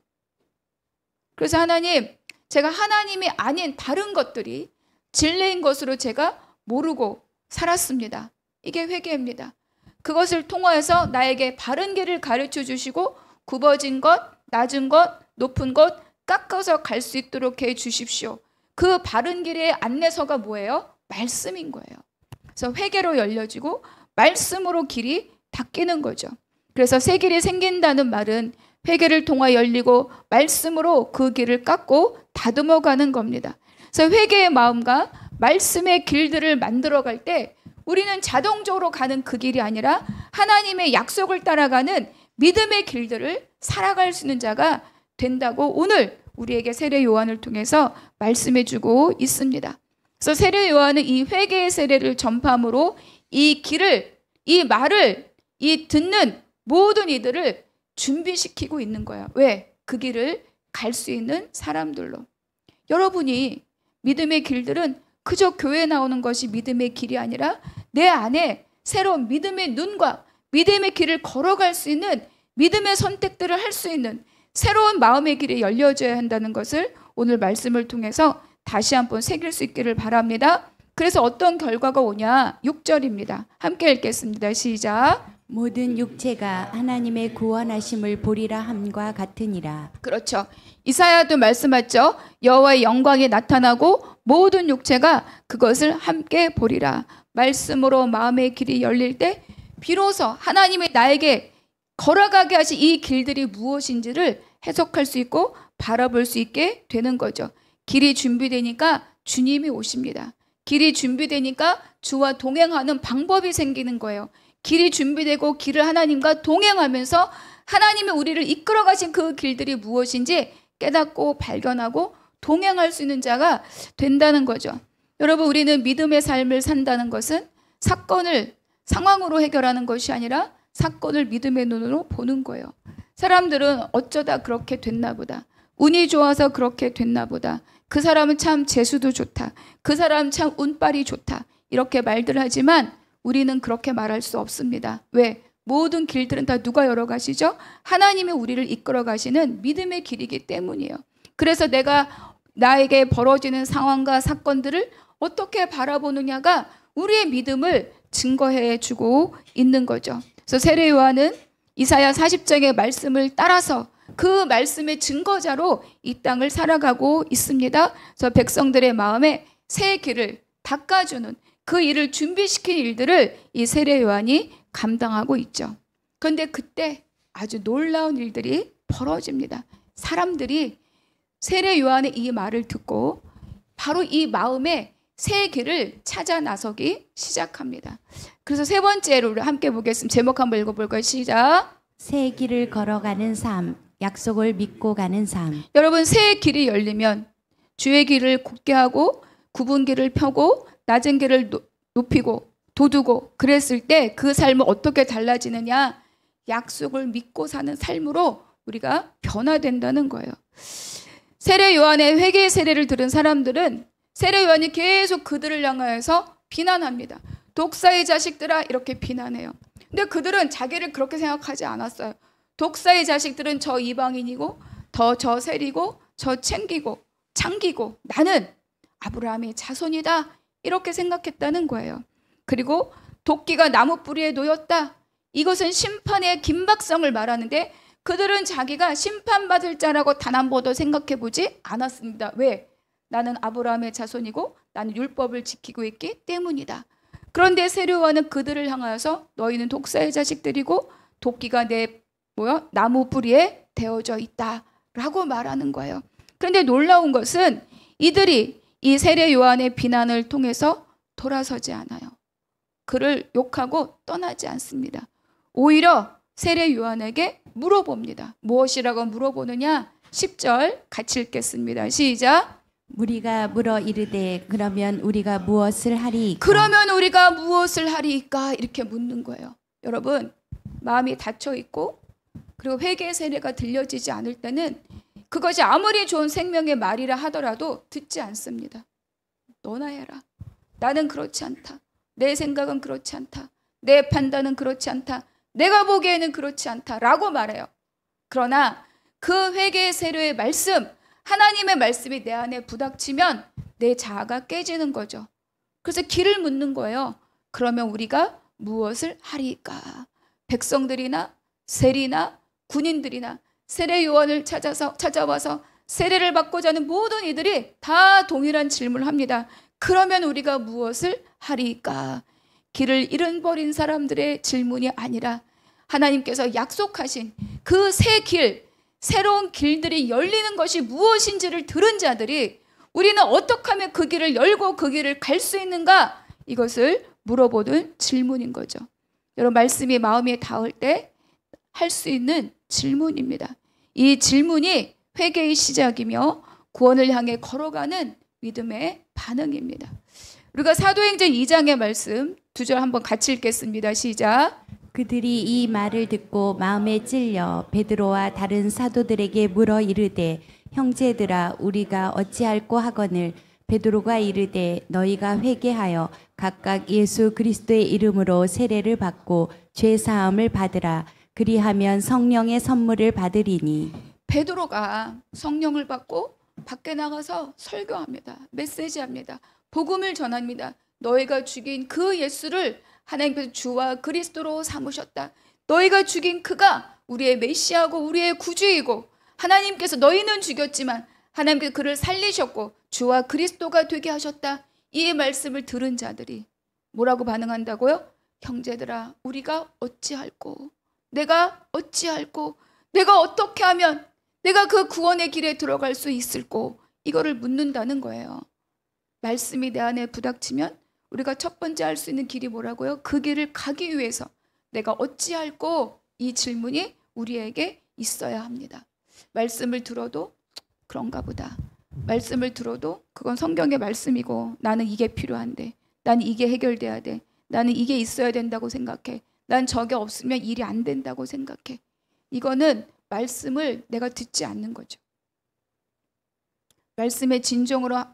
그래서 하나님, 제가 하나님이 아닌 다른 것들이 진리인 것으로 제가 모르고 살았습니다. 이게 회개입니다. 그것을 통하여서 나에게 바른 길을 가르쳐 주시고 굽어진 것, 낮은 것, 높은 것 깎아서 갈 수 있도록 해 주십시오. 그 바른 길의 안내서가 뭐예요? 말씀인 거예요. 그래서 회개로 열려지고 말씀으로 길이 닦이는 거죠. 그래서 새 길이 생긴다는 말은 회개를 통하여 열리고 말씀으로 그 길을 깎고 다듬어 가는 겁니다. 그래서 회개의 마음과 말씀의 길들을 만들어 갈 때 우리는 자동적으로 가는 그 길이 아니라 하나님의 약속을 따라가는 믿음의 길들을 살아갈 수 있는 자가 된다고 오늘 우리에게 세례 요한을 통해서 말씀해 주고 있습니다. 그래서 세례 요한은 이 회개의 세례를 전파함으로 이 길을, 이 말을, 이 듣는 모든 이들을 준비시키고 있는 거예요. 왜? 그 길을 갈 수 있는 사람들로. 여러분이 믿음의 길들은 그저 교회에 나오는 것이 믿음의 길이 아니라 내 안에 새로운 믿음의 눈과 믿음의 길을 걸어갈 수 있는 믿음의 선택들을 할 수 있는 새로운 마음의 길이 열려져야 한다는 것을 오늘 말씀을 통해서 다시 한번 새길 수 있기를 바랍니다. 그래서 어떤 결과가 오냐? 6절입니다. 함께 읽겠습니다. 시작. 모든 육체가 하나님의 구원하심을 보리라 함과 같으니라. 그렇죠. 이사야도 말씀하죠. 여호와의 영광이 나타나고 모든 육체가 그것을 함께 보리라. 말씀으로 마음의 길이 열릴 때 비로소 하나님이 나에게 걸어가게 하신 이 길들이 무엇인지를 해석할 수 있고 바라볼 수 있게 되는 거죠. 길이 준비되니까 주님이 오십니다. 길이 준비되니까 주와 동행하는 방법이 생기는 거예요. 길이 준비되고 길을 하나님과 동행하면서 하나님이 우리를 이끌어 가신 그 길들이 무엇인지 깨닫고 발견하고 동행할 수 있는 자가 된다는 거죠. 여러분, 우리는 믿음의 삶을 산다는 것은 사건을 상황으로 해결하는 것이 아니라 사건을 믿음의 눈으로 보는 거예요. 사람들은 어쩌다 그렇게 됐나 보다. 운이 좋아서 그렇게 됐나 보다. 그 사람은 참 재수도 좋다. 그 사람은 참 운빨이 좋다. 이렇게 말들 하지만 우리는 그렇게 말할 수 없습니다. 왜? 모든 길들은 다 누가 열어가시죠? 하나님이 우리를 이끌어 가시는 믿음의 길이기 때문이에요. 그래서 내가 나에게 벌어지는 상황과 사건들을 어떻게 바라보느냐가 우리의 믿음을 증거해 주고 있는 거죠. 그래서 세례 요한은 이사야 40장의 말씀을 따라서 그 말씀의 증거자로 이 땅을 살아가고 있습니다. 그래서 백성들의 마음에 새 길을 닦아주는 그 일을 준비시킨 일들을 이 세례 요한이 감당하고 있죠. 그런데 그때 아주 놀라운 일들이 벌어집니다. 사람들이 세례 요한의 이 말을 듣고 바로 이 마음에 새 길을 찾아 나서기 시작합니다. 그래서 세 번째로 함께 보겠습니다. 제목 한번 읽어볼까요? 시작. 새 길을 걸어가는 삶, 약속을 믿고 가는 삶. 여러분, 새 길이 열리면 주의 길을 곧게 하고 굽은 길을 펴고 낮은 길을 높이고 돋우고 그랬을 때 그 삶은 어떻게 달라지느냐? 약속을 믿고 사는 삶으로 우리가 변화된다는 거예요. 세례 요한의 회개의 세례를 들은 사람들은 세례 요한이 계속 그들을 향하여서 비난합니다. 독사의 자식들아, 이렇게 비난해요. 근데 그들은 자기를 그렇게 생각하지 않았어요. 독사의 자식들은 저 이방인이고 더 저 세리고 저 챙기고 창기고 나는 아브라함의 자손이다, 이렇게 생각했다는 거예요. 그리고 도끼가 나무 뿌리에 놓였다, 이것은 심판의 긴박성을 말하는데 그들은 자기가 심판받을 자라고 단 한 번도 생각해보지 않았습니다. 왜? 나는 아브라함의 자손이고 나는 율법을 지키고 있기 때문이다. 그런데 세례 요한은 그들을 향하여서 너희는 독사의 자식들이고 도끼가 내 나무 뿌리에 대어져 있다라고 말하는 거예요. 그런데 놀라운 것은 이들이 이 세례 요한의 비난을 통해서 돌아서지 않아요. 그를 욕하고 떠나지 않습니다. 오히려 세례 요한에게 물어봅니다. 무엇이라고 물어보느냐? 10절 같이 읽겠습니다. 시작. 우리가 물어 이르되 그러면 우리가 무엇을 하리이까? 그러면 우리가 무엇을 하리이까? 이렇게 묻는 거예요. 여러분, 마음이 닫혀 있고 그리고 회개의 세례가 들려지지 않을 때는 그것이 아무리 좋은 생명의 말이라 하더라도 듣지 않습니다. 너나 해라. 나는 그렇지 않다. 내 생각은 그렇지 않다. 내 판단은 그렇지 않다. 내가 보기에는 그렇지 않다라고 말해요. 그러나 그 회개의 세례의 말씀, 하나님의 말씀이 내 안에 부닥치면 내 자아가 깨지는 거죠. 그래서 길을 묻는 거예요. 그러면 우리가 무엇을 하리까? 백성들이나 세리나 군인들이나 세례 요한을 찾아와서 세례를 받고자 하는 모든 이들이 다 동일한 질문을 합니다. 그러면 우리가 무엇을 하리까? 길을 잃어버린 사람들의 질문이 아니라 하나님께서 약속하신 그 새 길, 새로운 길들이 열리는 것이 무엇인지를 들은 자들이 우리는 어떻게 하면 그 길을 열고 그 길을 갈 수 있는가? 이것을 물어보는 질문인 거죠. 여러분, 말씀이 마음에 닿을 때 할 수 있는 질문입니다. 이 질문이 회개의 시작이며 구원을 향해 걸어가는 믿음의 반응입니다. 우리가 사도행전 2장의 말씀 2절 한번 같이 읽겠습니다. 시작. 그들이 이 말을 듣고 마음에 찔려 베드로와 다른 사도들에게 물어 이르되 형제들아 우리가 어찌할꼬 하거늘 베드로가 이르되 너희가 회개하여 각각 예수 그리스도의 이름으로 세례를 받고 죄 사함을 받으라. 그리하면 성령의 선물을 받으리니. 베드로가 성령을 받고 밖에 나가서 설교합니다. 메시지합니다. 복음을 전합니다. 너희가 죽인 그 예수를 하나님께서 주와 그리스도로 삼으셨다. 너희가 죽인 그가 우리의 메시아고 우리의 구주이고 하나님께서 너희는 죽였지만 하나님께서 그를 살리셨고 주와 그리스도가 되게 하셨다. 이 말씀을 들은 자들이 뭐라고 반응한다고요? 형제들아 우리가 어찌할꼬? 내가 어찌할꼬? 내가 어떻게 하면 내가 그 구원의 길에 들어갈 수 있을꼬? 이거를 묻는다는 거예요. 말씀이 내 안에 부닥치면 우리가 첫 번째 할 수 있는 길이 뭐라고요? 그 길을 가기 위해서 내가 어찌할꼬? 이 질문이 우리에게 있어야 합니다. 말씀을 들어도 그런가 보다. 말씀을 들어도 그건 성경의 말씀이고 나는 이게 필요한데 나는 이게 해결돼야 돼. 나는 이게 있어야 된다고 생각해. 난 저게 없으면 일이 안 된다고 생각해. 이거는 말씀을 내가 듣지 않는 거죠. 말씀의 진정으로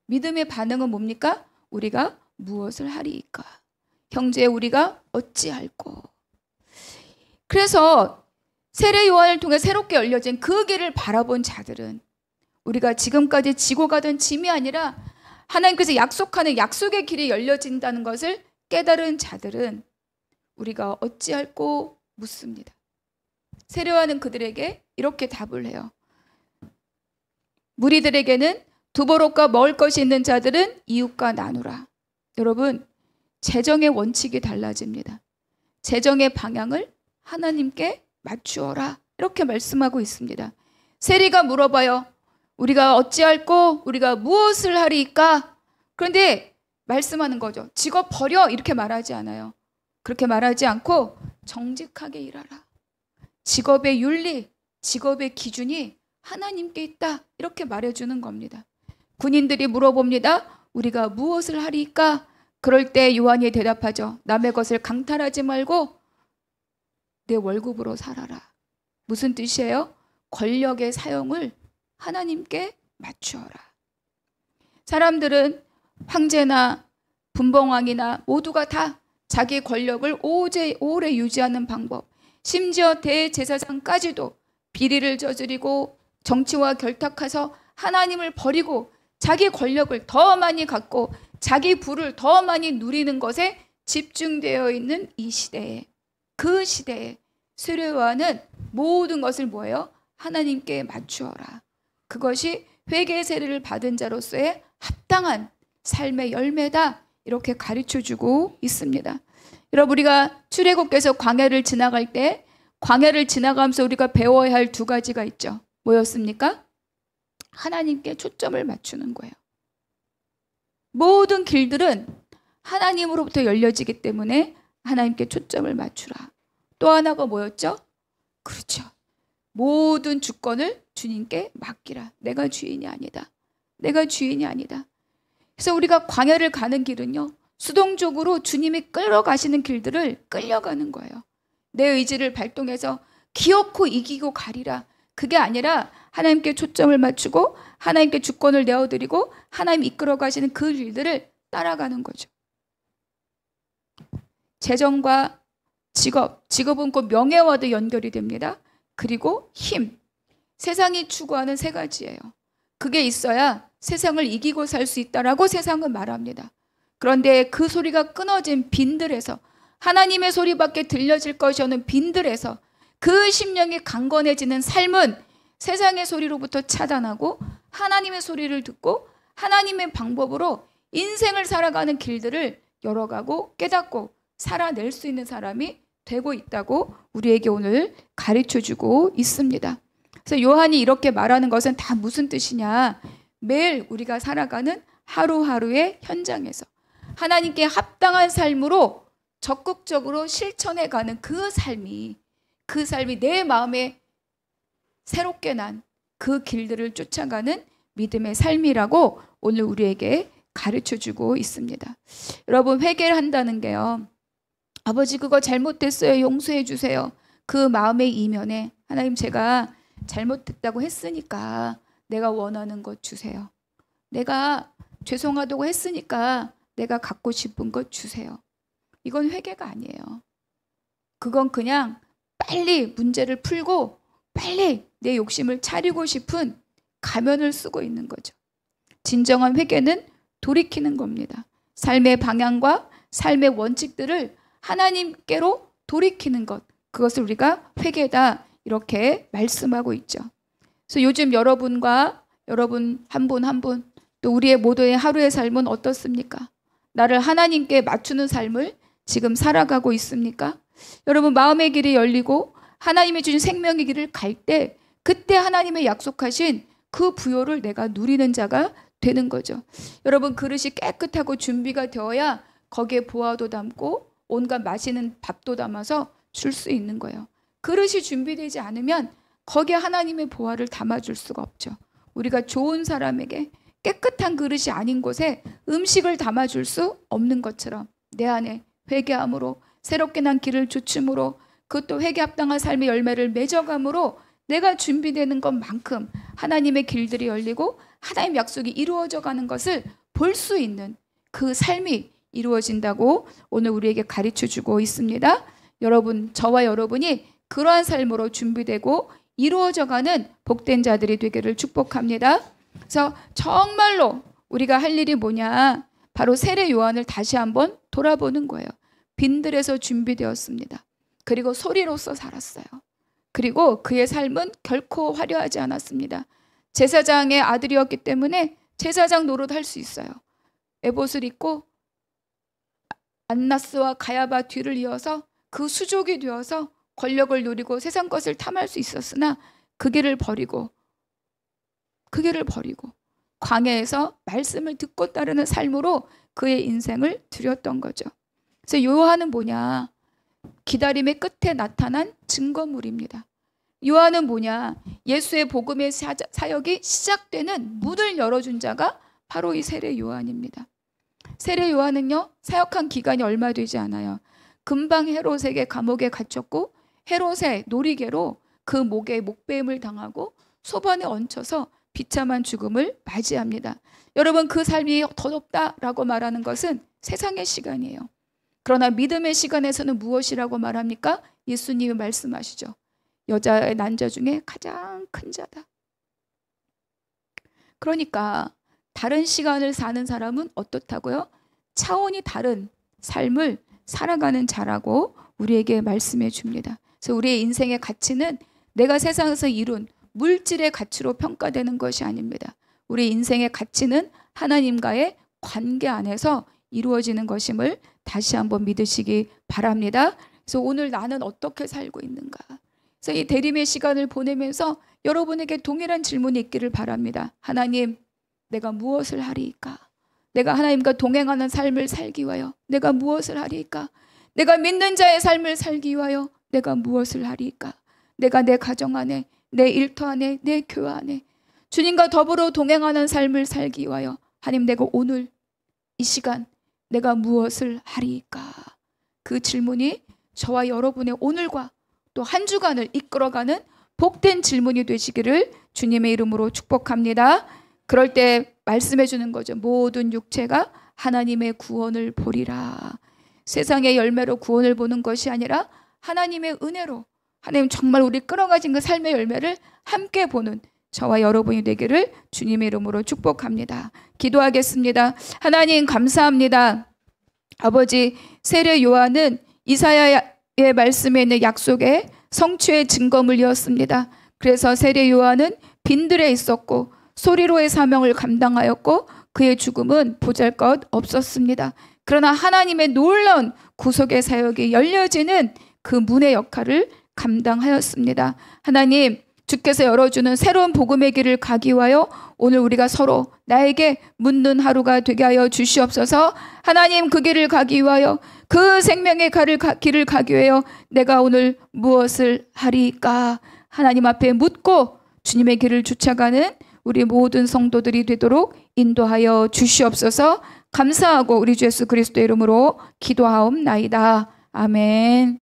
믿음의 반응은 뭡니까? 우리가 무엇을 하리이까? 형제 우리가 어찌할꼬? 그래서 세례 요한을 통해 새롭게 열려진 그 길을 바라본 자들은 우리가 지금까지 지고 가던 짐이 아니라 하나님께서 약속하는 약속의 길이 열려진다는 것을 깨달은 자들은 우리가 어찌할꼬 묻습니다. 세례 요한은 그들에게 이렇게 답을 해요. 무리들에게는 두보록과 먹을 것이 있는 자들은 이웃과 나누라. 여러분, 재정의 원칙이 달라집니다. 재정의 방향을 하나님께 맞추어라. 이렇게 말씀하고 있습니다. 세리가 물어봐요. 우리가 어찌할꼬? 우리가 무엇을 하리이까? 그런데 말씀하는 거죠. 직업 버려 이렇게 말하지 않아요. 그렇게 말하지 않고 정직하게 일하라. 직업의 윤리, 직업의 기준이 하나님께 있다. 이렇게 말해주는 겁니다. 군인들이 물어봅니다. 우리가 무엇을 하리이까? 그럴 때 요한이 대답하죠. 남의 것을 강탈하지 말고 내 월급으로 살아라. 무슨 뜻이에요? 권력의 사용을 하나님께 맞추어라. 사람들은 황제나 분봉왕이나 모두가 다 자기 권력을 오래 유지하는 방법, 심지어 대제사장까지도 비리를 저지르고 정치와 결탁해서 하나님을 버리고 자기 권력을 더 많이 갖고 자기 부를 더 많이 누리는 것에 집중되어 있는 이 시대에, 그 시대에 세례 요한은 모든 것을 뭐예요? 하나님께 맞추어라. 그것이 회개의 세례를 받은 자로서의 합당한 삶의 열매다. 이렇게 가르쳐주고 있습니다. 여러분, 우리가 출애굽께서 광야를 지나갈 때 광야를 지나가면서 우리가 배워야 할 두 가지가 있죠. 뭐였습니까? 하나님께 초점을 맞추는 거예요. 모든 길들은 하나님으로부터 열려지기 때문에 하나님께 초점을 맞추라. 또 하나가 뭐였죠? 그렇죠. 모든 주권을 주님께 맡기라. 내가 주인이 아니다. 내가 주인이 아니다. 그래서 우리가 광야를 가는 길은요, 수동적으로 주님이 끌어가시는 길들을 끌려가는 거예요. 내 의지를 발동해서 기어코 이기고 가리라. 그게 아니라 하나님께 초점을 맞추고 하나님께 주권을 내어드리고 하나님 이끌어 가시는 그 길들을 따라가는 거죠. 재정과 직업은 곧 명예와도 연결이 됩니다. 그리고 힘, 세상이 추구하는 세 가지예요. 그게 있어야 세상을 이기고 살 수 있다라고 세상은 말합니다. 그런데 그 소리가 끊어진 빈들에서, 하나님의 소리밖에 들려질 것이 없는 빈들에서 그 심령이 강건해지는 삶은 세상의 소리로부터 차단하고 하나님의 소리를 듣고 하나님의 방법으로 인생을 살아가는 길들을 열어가고 깨닫고 살아낼 수 있는 사람이 되고 있다고 우리에게 오늘 가르쳐주고 있습니다. 그래서 요한이 이렇게 말하는 것은 다 무슨 뜻이냐? 매일 우리가 살아가는 하루하루의 현장에서 하나님께 합당한 삶으로 적극적으로 실천해가는 그 삶이 내 마음에 새롭게 난 그 길들을 쫓아가는 믿음의 삶이라고 오늘 우리에게 가르쳐주고 있습니다. 여러분, 회개를 한다는 게요, 아버지 그거 잘못됐어요, 용서해 주세요, 그 마음의 이면에 하나님 제가 잘못했다고 했으니까 내가 원하는 것 주세요, 내가 죄송하다고 했으니까 내가 갖고 싶은 것 주세요. 이건 회개가 아니에요. 그건 그냥 빨리 문제를 풀고 빨리 내 욕심을 차리고 싶은 가면을 쓰고 있는 거죠. 진정한 회개는 돌이키는 겁니다. 삶의 방향과 삶의 원칙들을 하나님께로 돌이키는 것, 그것을 우리가 회개다 이렇게 말씀하고 있죠. 그래서 요즘 여러분과 여러분 한 분 한 분 또 우리의 모두의 하루의 삶은 어떻습니까? 나를 하나님께 맞추는 삶을 지금 살아가고 있습니까? 여러분, 마음의 길이 열리고 하나님이 주신 생명의 길을 갈 때 그때 하나님의 약속하신 그 부요를 내가 누리는 자가 되는 거죠. 여러분, 그릇이 깨끗하고 준비가 되어야 거기에 보화도 담고 온갖 맛있는 밥도 담아서 줄 수 있는 거예요. 그릇이 준비되지 않으면 거기에 하나님의 보화를 담아줄 수가 없죠. 우리가 좋은 사람에게 깨끗한 그릇이 아닌 곳에 음식을 담아줄 수 없는 것처럼 내 안에 회개함으로 새롭게 난 길을 좇음으로 그것도 회개 합당한 삶의 열매를 맺어감으로 내가 준비되는 것만큼 하나님의 길들이 열리고 하나님 약속이 이루어져 가는 것을 볼 수 있는 그 삶이 이루어진다고 오늘 우리에게 가르쳐주고 있습니다. 여러분, 저와 여러분이 그러한 삶으로 준비되고 이루어져가는 복된 자들이 되기를 축복합니다. 그래서 정말로 우리가 할 일이 뭐냐? 바로 세례 요한을 다시 한번 돌아보는 거예요. 빈들에서 준비되었습니다. 그리고 소리로서 살았어요. 그리고 그의 삶은 결코 화려하지 않았습니다. 제사장의 아들이었기 때문에 제사장 노릇할 수 있어요. 에봇을 입고 안나스와 가야바 뒤를 이어서 그 수족이 되어서 권력을 누리고 세상 것을 탐할 수 있었으나 그 길을 버리고 광야에서 말씀을 듣고 따르는 삶으로 그의 인생을 드렸던 거죠. 그래서 요한은 뭐냐? 기다림의 끝에 나타난 증거물입니다. 요한은 뭐냐? 예수의 복음의 사역이 시작되는 문을 열어준 자가 바로 이 세례 요한입니다. 세례 요한은요, 사역한 기간이 얼마 되지 않아요. 금방 헤롯에게 감옥에 갇혔고 헤롯의 놀이개로 그 목에 목베임을 당하고 소반에 얹혀서 비참한 죽음을 맞이합니다. 여러분, 그 삶이 더럽다라고 말하는 것은 세상의 시간이에요. 그러나 믿음의 시간에서는 무엇이라고 말합니까? 예수님이 말씀하시죠. 여자의 난자 중에 가장 큰 자다. 그러니까 다른 시간을 사는 사람은 어떻다고요? 차원이 다른 삶을 살아가는 자라고 우리에게 말씀해 줍니다. 그래서 우리의 인생의 가치는 내가 세상에서 이룬 물질의 가치로 평가되는 것이 아닙니다. 우리 인생의 가치는 하나님과의 관계 안에서 이루어지는 것임을 다시 한번 믿으시기 바랍니다. 그래서 오늘 나는 어떻게 살고 있는가? 그래서 이 대림의 시간을 보내면서 여러분에게 동일한 질문이 있기를 바랍니다. 하나님, 내가 무엇을 하리이까? 내가 하나님과 동행하는 삶을 살기 위하여 내가 무엇을 하리이까? 내가 믿는 자의 삶을 살기 위하여 내가 무엇을 하리이까? 내가 내 가정 안에, 내 일터 안에, 내 교회 안에 주님과 더불어 동행하는 삶을 살기 위하여 하나님, 내가 오늘 이 시간 내가 무엇을 하리이까? 그 질문이 저와 여러분의 오늘과 또 한 주간을 이끌어가는 복된 질문이 되시기를 주님의 이름으로 축복합니다. 그럴 때 말씀해 주는 거죠. 모든 육체가 하나님의 구원을 보리라. 세상의 열매로 구원을 보는 것이 아니라 하나님의 은혜로 하나님 정말 우리 끌어가진 그 삶의 열매를 함께 보는 저와 여러분이 되기를 주님의 이름으로 축복합니다. 기도하겠습니다. 하나님 감사합니다. 아버지, 세례 요한은 이사야의 말씀에 있는 약속의 성취의 증거물이었습니다. 그래서 세례 요한은 빈들에 있었고 소리로의 사명을 감당하였고 그의 죽음은 보잘것 없었습니다. 그러나 하나님의 놀라운 구속의 사역이 열려지는 그 문의 역할을 감당하였습니다. 하나님, 주께서 열어주는 새로운 복음의 길을 가기 위하여 오늘 우리가 서로 나에게 묻는 하루가 되게 하여 주시옵소서. 하나님, 그 길을 가기 위하여, 그 생명의 길을 가기 위하여 내가 오늘 무엇을 하리까? 하나님 앞에 묻고 주님의 길을 쫓아가는 우리 모든 성도들이 되도록 인도하여 주시옵소서. 감사하고 우리 주 예수 그리스도의 이름으로 기도하옵나이다. 아멘.